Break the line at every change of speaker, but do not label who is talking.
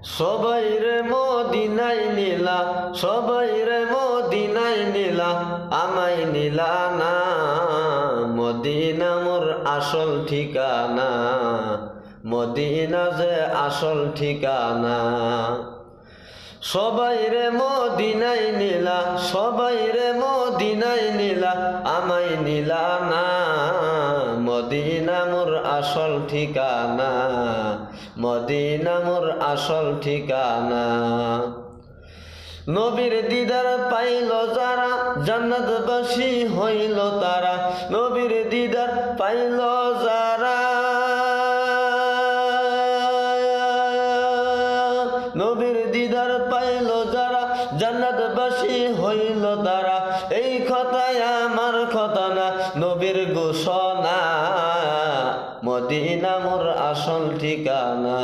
সবাই রে মদিনায় নিলা, সবাই রে মদিনায় নিলা, আমায় নিলা না। মদিনা মোর আসল ঠিকানা, মদিনা যে আসল ঠিকানা। সবাই রে মদিনায় নিলা, সবাই রে মদিনায় নিলা, আমায় নিলা না। মদিনা মোর আসল ঠিকানা, মদিনা মোর আসল ঠিকানা। নবীর দিদার পাইল যারা, জান্নাতবাসী হইল তারা। নবীর দিদার পাইল যারা, নবীর দিদার পাইল যারা, জান্নাতবাসী হইল তারা। এই কথায় আমার কথা না, নবীর ঘোষণা, মদিনা মোর আসল ঠিকানা।